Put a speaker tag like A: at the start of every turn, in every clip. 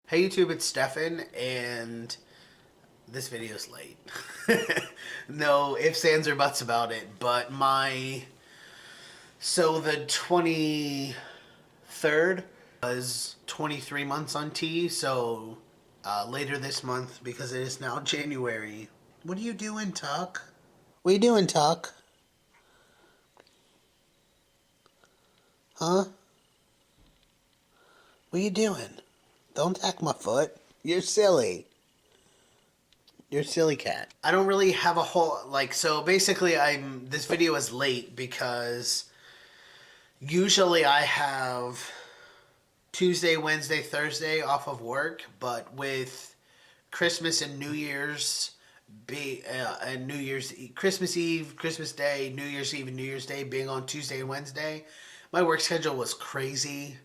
A: Hey YouTube, it's Stefan, and this video's late. No ifs, ands, or buts about it, but the 23rd was 23 months on T, so later this month, because it is now January. What are you doing, Tuck? What are you doing, Tuck? Huh? What are you doing? Don't attack my foot. You're silly. You're a silly cat. I don't really have a whole so basically this video is late because usually I have Tuesday, Wednesday, Thursday off of work, but with Christmas and New Year's Christmas Eve, Christmas Day, New Year's Eve and New Year's Day being on Tuesday and Wednesday, my work schedule was crazy.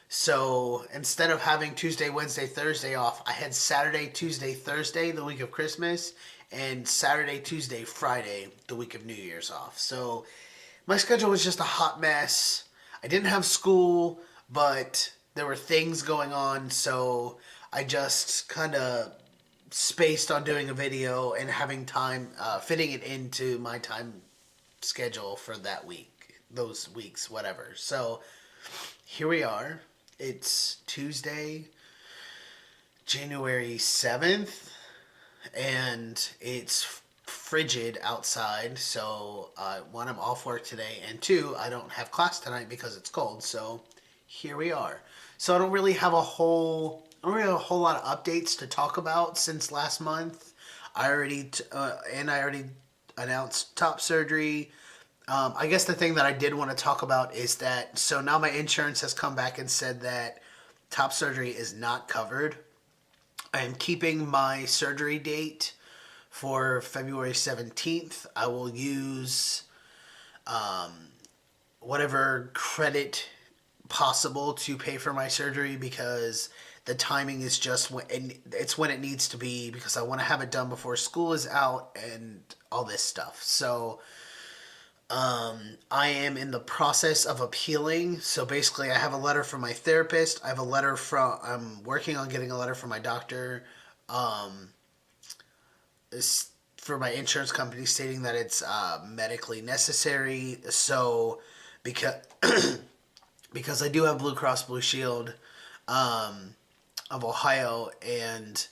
A: So instead of having Tuesday, Wednesday, Thursday off, I had Saturday, Tuesday, Thursday, the week of Christmas, and Saturday, Tuesday, Friday, the week of New Year's off. So my schedule was just a hot mess. I didn't have school, but there were things going on, so I just kind of spaced on doing a video and having time, fitting it into my time schedule for that week, those weeks, whatever. So here we are. It's Tuesday, January 7th, and it's frigid outside. So, one, I'm off work today, and two, I don't have class tonight because it's cold. So, here we are. So, I don't really have a whole lot of updates to talk about since last month. I already announced top surgery. I guess the thing that I did want to talk about is that, so now my insurance has come back and said that top surgery is not covered. I am keeping my surgery date for February 17th. I will use whatever credit possible to pay for my surgery because the timing is just it's when it needs to be, because I want to have it done before school is out and all this stuff. So I am in the process of appealing. So basically, I have a letter from my therapist. I'm working on getting a letter from my doctor, um, for my insurance company stating that it's medically necessary. So, because because I do have Blue Cross Blue Shield of Ohio, and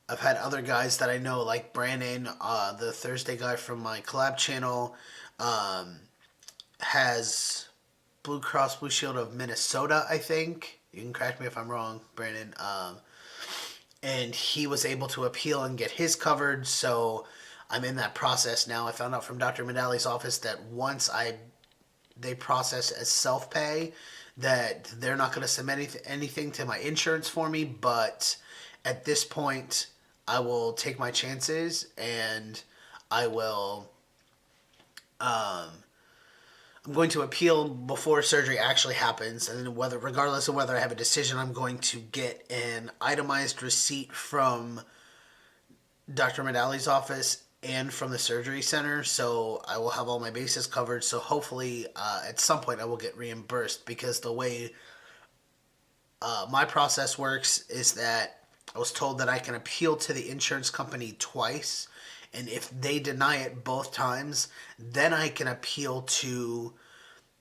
A: I've had other guys that I know, like Brandon, the Thursday guy from my collab channel, has Blue Cross Blue Shield of Minnesota, I think. You can correct me if I'm wrong, Brandon. And he was able to appeal and get his covered, so I'm in that process now. I found out from Dr. Medali's office that once they process as self-pay, that they're not going to submit anything to my insurance for me, but at this point, I will take my chances, and I will I'm going to appeal before surgery actually happens, and then regardless of whether I have a decision, I'm going to get an itemized receipt from Dr. Medali's office and from the surgery center, so I will have all my bases covered. So hopefully, at some point, I will get reimbursed, because the way my process works is that I was told that I can appeal to the insurance company twice, and if they deny it both times, then I can appeal to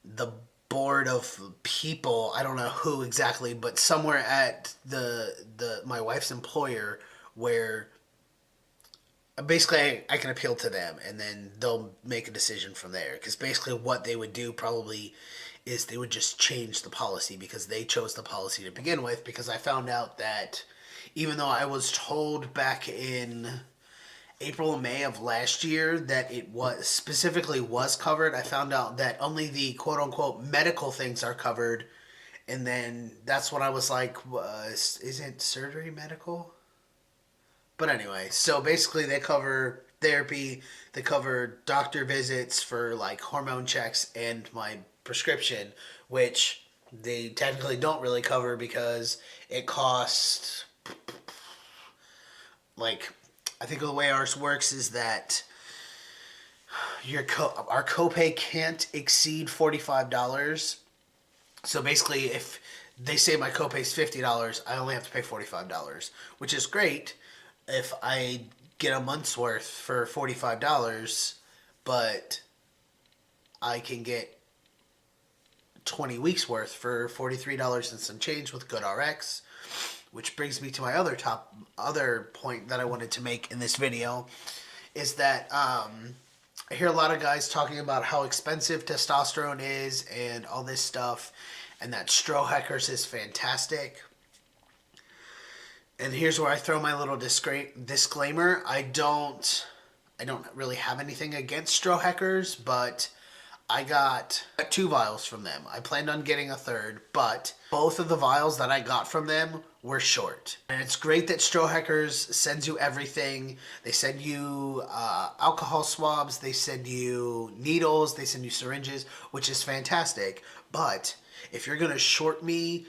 A: the board of people. I don't know who exactly, but somewhere at my wife's employer, where basically I can appeal to them, and then they'll make a decision from there. Because basically what they would do probably is they would just change the policy, because they chose the policy to begin with. Because I found out that even though I was told back in April and May of last year that it was covered, I found out that only the quote unquote medical things are covered. And then that's when I was like, isn't surgery medical? But anyway, so basically they cover therapy, they cover doctor visits for like hormone checks and my prescription, which they technically don't really cover because it costs, like, I think the way ours works is that our copay can't exceed $45, So basically, if they say my copay is $50, I only have to pay $45, which is great if I get a month's worth for $45, but I can get 20 weeks worth for $43 and some change with GoodRx, which brings me to my other point that I wanted to make in this video is that I hear a lot of guys talking about how expensive testosterone is and all this stuff, and that Stroheckers is fantastic. And here's where I throw my little disclaimer. I don't really have anything against Stroheckers, but I got 2 vials from them. I planned on getting a third, but both of the vials that I got from them were short. And it's great that Stroheckers sends you everything. They send you alcohol swabs, they send you needles, they send you syringes, which is fantastic. But if you're gonna short me,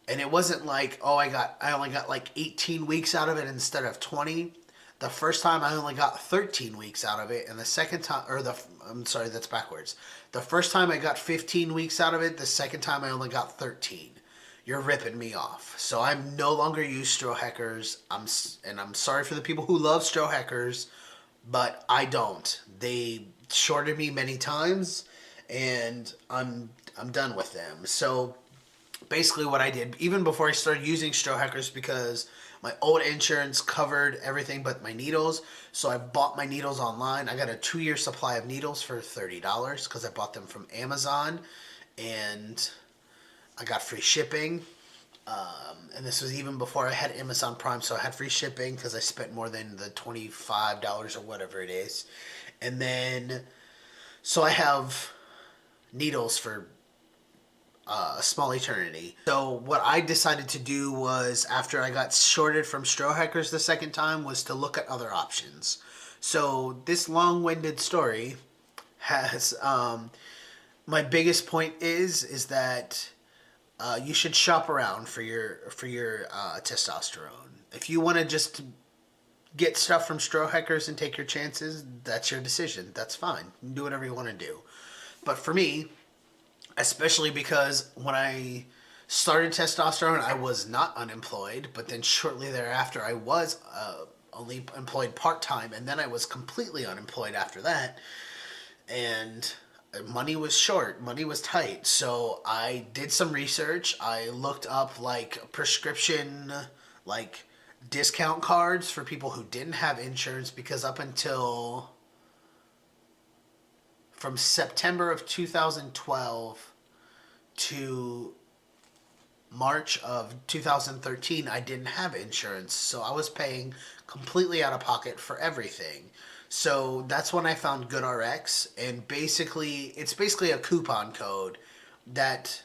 A: and it wasn't like, oh, I only got like 18 weeks out of it instead of 20. The first time I only got 13 weeks out of it, and the second time, I'm sorry, that's backwards. The first time I got 15 weeks out of it, the second time I only got 13. You're ripping me off. So I'm no longer use Stroheckers. I'm sorry for the people who love Stroheckers, but I don't. They shorted me many times, and I'm done with them. So basically what I did, even before I started using Stroheckers, because my old insurance covered everything but my needles, so I bought my needles online. I got a 2-year supply of needles for $30 because I bought them from Amazon, and I got free shipping. And this was even before I had Amazon Prime, so I had free shipping because I spent more than the $25 or whatever it is. And then, so I have needles for a small eternity. So what I decided to do was, after I got shorted from Stroheckers the second time, was to look at other options. So this long-winded story has, my biggest point is that you should shop around for your testosterone. If you want to just get stuff from Stroheckers and take your chances, that's your decision. That's fine. You can do whatever you want to do. But for me, especially because when I started testosterone, I was not unemployed, but then shortly thereafter I was only employed part-time, and then I was completely unemployed after that, and money was short, money was tight. So I did some research. I looked up like prescription, like discount cards for people who didn't have insurance, because up until from September of 2012 to March of 2013, I didn't have insurance, so I was paying completely out of pocket for everything. So that's when I found GoodRx, and basically, it's basically a coupon code that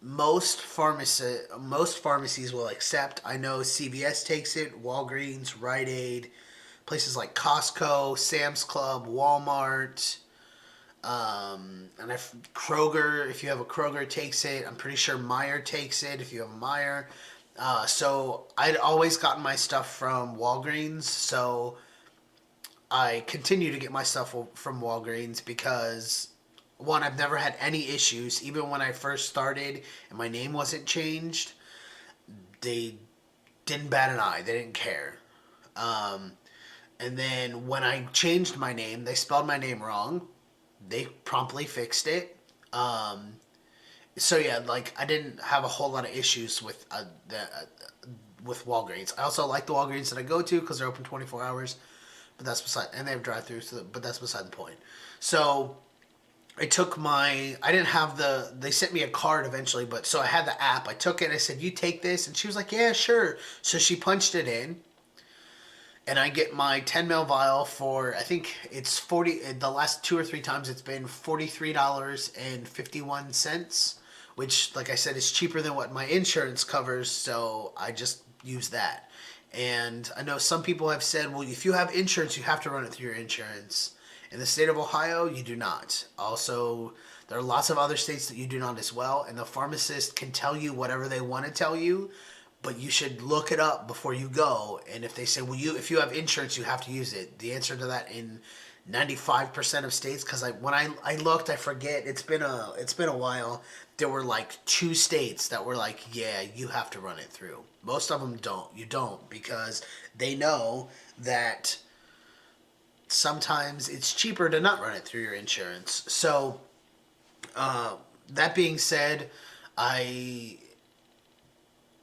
A: most pharmacies will accept. I know CVS takes it, Walgreens, Rite Aid, places like Costco, Sam's Club, Walmart, and if Kroger, if you have a Kroger, takes it. I'm pretty sure Meijer takes it if you have a Meijer. So I'd always gotten my stuff from Walgreens, so I continue to get my stuff from Walgreens because, one, I've never had any issues. Even when I first started and my name wasn't changed, they didn't bat an eye. They didn't care. And then when I changed my name, they spelled my name wrong. They promptly fixed it. So yeah, like, I didn't have a whole lot of issues with Walgreens. I also like the Walgreens that I go to because they're open 24 hours. But that's beside, and they have drive-throughs. So, but that's beside the point. So I took I didn't have they sent me a card eventually, but so I had the app. I took it. I said, "You take this," and she was like, "Yeah, sure." So she punched it in, and I get my 10 ml vial for, I think it's 40. The last 2 or 3 times it's been $43.51, which, like I said, is cheaper than what my insurance covers. So I just use that. And I know some people have said, well, if you have insurance, you have to run it through your insurance. In the state of Ohio, you do not. Also, there are lots of other states that you do not as well. And the pharmacist can tell you whatever they want to tell you, but you should look it up before you go. And if they say, well, if you have insurance, you have to use it. The answer to that in 95% of states, because when I looked, I forget, it's been a while. There were like 2 states that were like, yeah, you have to run it through. Most of them don't. You don't, because they know that sometimes it's cheaper to not run it through your insurance. So that being said, I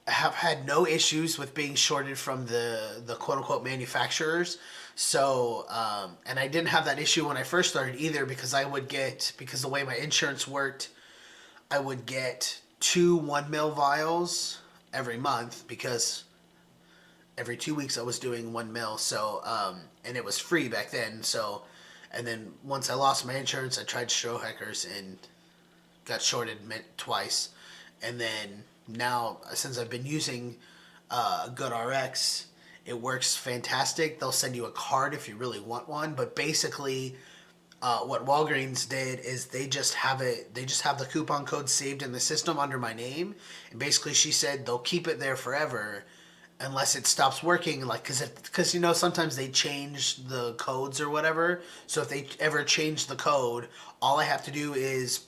A: have had no issues with being shorted from the quote unquote manufacturers. So, and I didn't have that issue when I first started either, because because the way my insurance worked, I would get 2 1 ml vials every month, because every 2 weeks I was doing 1 ml. So, and it was free back then. So, and then once I lost my insurance, I tried Strohecker's and got shorted twice. And then now, since I've been using GoodRx, it works fantastic. They'll send you a card if you really want one. But basically, what Walgreens did is they just have the coupon code saved in the system under my name. And basically, she said they'll keep it there forever unless it stops working, like, because sometimes they change the codes or whatever. So if they ever change the code, all I have to do is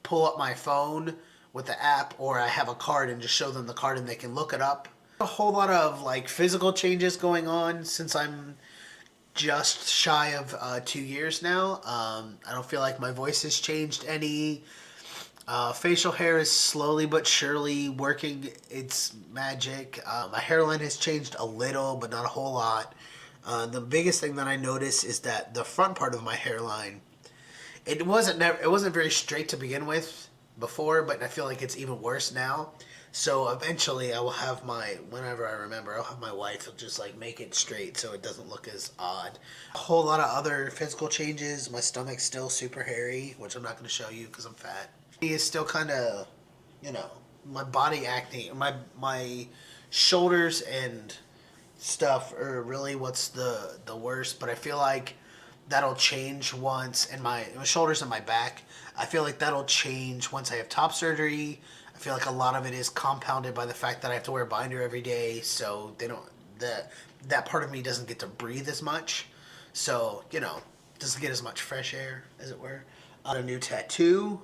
A: pull up my phone with the app, or I have a card and just show them the card and they can look it up. A whole lot of like physical changes going on since I'm just shy of 2 years now. I don't feel like my voice has changed any. Facial hair is slowly but surely working its magic. My hairline has changed a little, but not a whole lot. The biggest thing that I noticed is that the front part of my hairline, it wasn't very straight to begin with before, but I feel like it's even worse now. So eventually I will have whenever I remember, I'll have my wife just like make it straight so it doesn't look as odd. A whole lot of other physical changes. My stomach's still super hairy, which I'm not going to show you because I'm fat. He is still kind of, my body acne, my shoulders and stuff are really what's the worst, but I feel like that'll change once, and my shoulders and my back, I feel like that'll change once I have top surgery. I feel like a lot of it is compounded by the fact that I have to wear a binder every day, so that part of me doesn't get to breathe as much, so doesn't get as much fresh air, as it were. A new tattoo.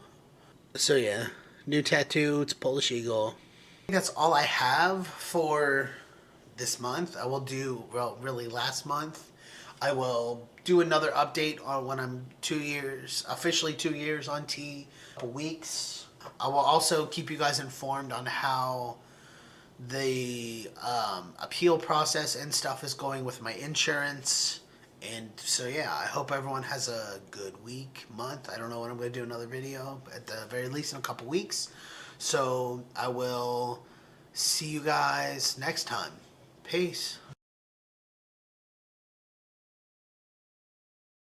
A: So yeah, new tattoo. It's Polish Eagle. I think that's all I have for this month. I will do, well, really last month. I will do another update on when I'm officially 2 years on T, couple weeks. I will also keep you guys informed on how the appeal process and stuff is going with my insurance. And so yeah, I hope everyone has a good week, month. I don't know when I'm going to do another video, but at the very least in a couple weeks. So I will see you guys next time. Peace.